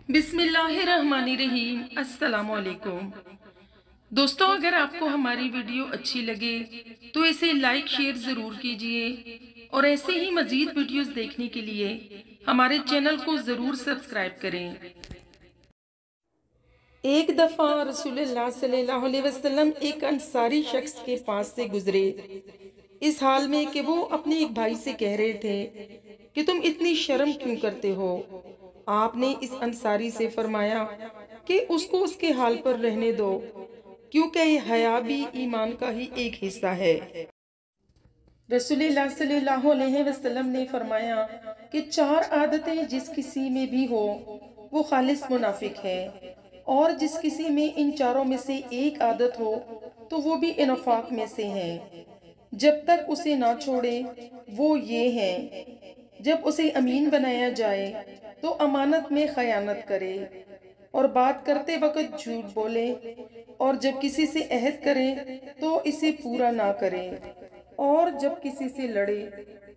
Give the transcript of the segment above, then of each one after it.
बिस्मिल्लाहिर्रहमानिर्रहीम। अस्सलाम वालेकुम दोस्तों, अगर आपको हमारी वीडियो अच्छी लगे तो इसे लाइक शेयर ज़रूर कीजिए और ऐसे ही मज़ीद वीडियोस देखने के लिए हमारे चैनल को ज़रूर सब्सक्राइब करें। एक दफ़ा रसूलुल्लाह सल्लल्लाहु अलैहि वसल्लम एक अंसारी शख्स के पास से गुजरे, इस हाल में कि वो अपने एक भाई से कह रहे थे कि तुम इतनी शर्म क्यों करते हो। आपने इस अंसारी से फरमाया कि उसको उसके हाल पर रहने दो, क्योंकि हया भी ईमान का ही एक हिस्सा है। रसूलुल्लाह सल्लल्लाहु अलैहि वसल्लम ने फरमाया कि 4 आदतें जिस किसी में भी हो वो खालिस मुनाफिक है, और जिस किसी में इन चारों में से एक आदत हो तो वो भी इनफाक में से है। जब तक उसे ना छोड़े वो ये है, जब उसे अमीन बनाया जाए तो अमानत में खयानत करे और बात करते वक्त झूठ बोले, और जब किसी से अहद करे तो इसे पूरा ना करे, और जब किसी से लड़े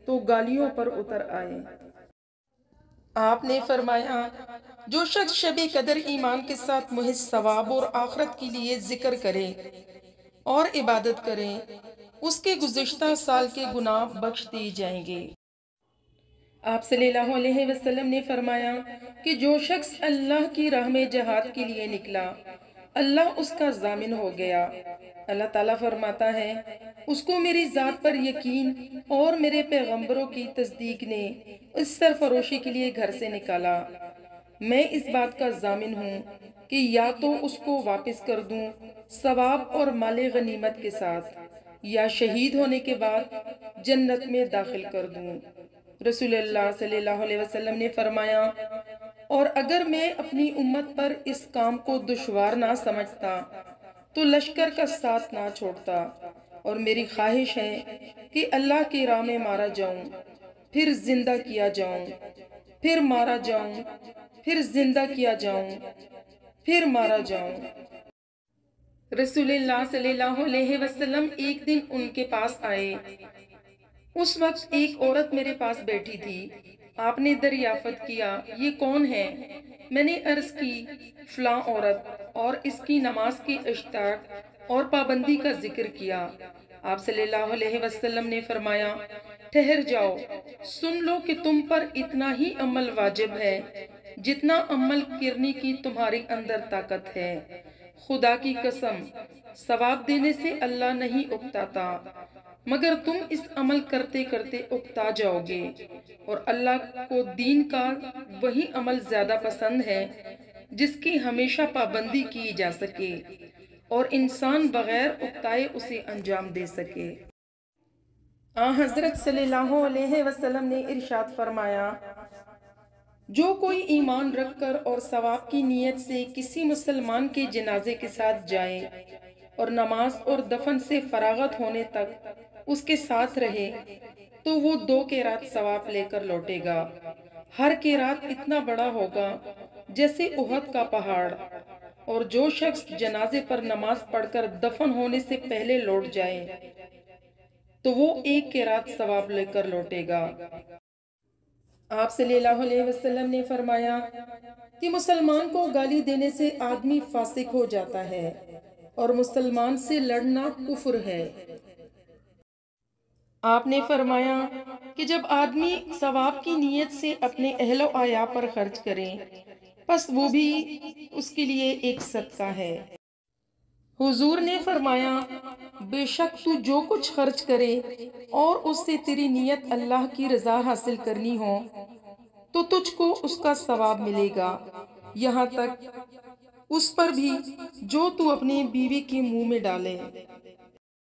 तो गालियों पर उतर आए। आपने फरमाया, जो शख्स शबे कदर ईमान के साथ मुहिज सवाब और आखरत के लिए जिक्र करे और इबादत करे, उसके गुज़िश्ता साल के गुनाह बख्श दिए जाएंगे। आप सल्लल्लाहु अलैहि वसल्लम ने फरमाया कि जो शख्स अल्लाह की राह में जहाद के लिए निकला, अल्लाह उसका जामिन हो गया। अल्लाह ताला फरमाता है, उसको मेरी ज़ात पर यकीन और मेरे पैगंबरों की तस्दीक ने इस सरफरोशी के लिए घर से निकाला। मैं इस बात का जामिन हूँ कि या तो उसको वापस कर दूँ सवाब और माले गनीमत के साथ, या शहीद होने के बाद जन्नत में दाखिल कर दूँ। रसूलुल्लाह सल्लल्लाहु अलैहि वसल्लम ने फरमाया, और अगर मैं अपनी उम्मत पर इस काम को दुश्वार ना समझता तो लश्कर का साथ ना छोड़ता, और मेरी ख्वाहिश है कि अल्लाह की राह में मारा जाऊं, फिर जिंदा किया जाऊं, फिर मारा जाऊं, फिर जिंदा किया जाऊं, फिर मारा जाऊं। रसूलुल्लाह सल्लल्लाहु अलैहि वसल्लम एक दिन उनके पास आए। उस वक्त एक औरत मेरे पास बैठी थी। आपने दरियाफत किया, ये कौन है? मैंने अर्ज की, फलां औरत, और इसकी नमाज की इश्ताक और पाबंदी का जिक्र किया। आप सल्लल्लाहु अलैहि वसल्लम ने फरमाया, ठहर जाओ, सुन लो कि तुम पर इतना ही अमल वाजिब है जितना अमल करने की तुम्हारे अंदर ताकत है। खुदा की कसम, सवाब देने से अल्लाह नहीं उकताता, मगर तुम इस अमल करते करते उकता जाओगे, और अल्लाह को दीन का वही अमल ज्यादा पसंद है जिसकी हमेशा पाबंदी की जा सके और इंसान बगैर उकताए उसे अंजाम दे सके। हजरत सल्लल्लाहु अलैहि वसल्लम ने इरशाद फरमाया, जो कोई ईमान रखकर और सवाब की नीयत से किसी मुसलमान के जनाजे के साथ जाए और नमाज और दफन से फरागत होने तक उसके साथ रहे तो वो 2 क़िरात सवाब लेकर लौटेगा। हर क़िरात इतना बड़ा होगा जैसे उहद का पहाड़, और जो शख्स जनाजे पर नमाज पढ़कर दफन होने से पहले लौट जाए तो वो 1 क़िरात सवाब लेकर लौटेगा। आप सल्लल्लाहु अलैहि वसल्लम ने फरमाया कि मुसलमान को गाली देने से आदमी फासिक हो जाता है, और मुसलमान से लड़ना कुफ्र है। आपने फरमाया कि जब आदमी सवाब की नीयत से अपने अहलो आया पर खर्च करे, बस वो भी उसके लिए एक सदका है। हुजूर ने फरमाया, बेशक तू जो कुछ खर्च करे और उससे तेरी नीयत अल्लाह की रजा हासिल करनी हो तो तुझको उसका सवाब मिलेगा, यहाँ तक उस पर भी जो तू अपने बीवी के मुंह में डाले।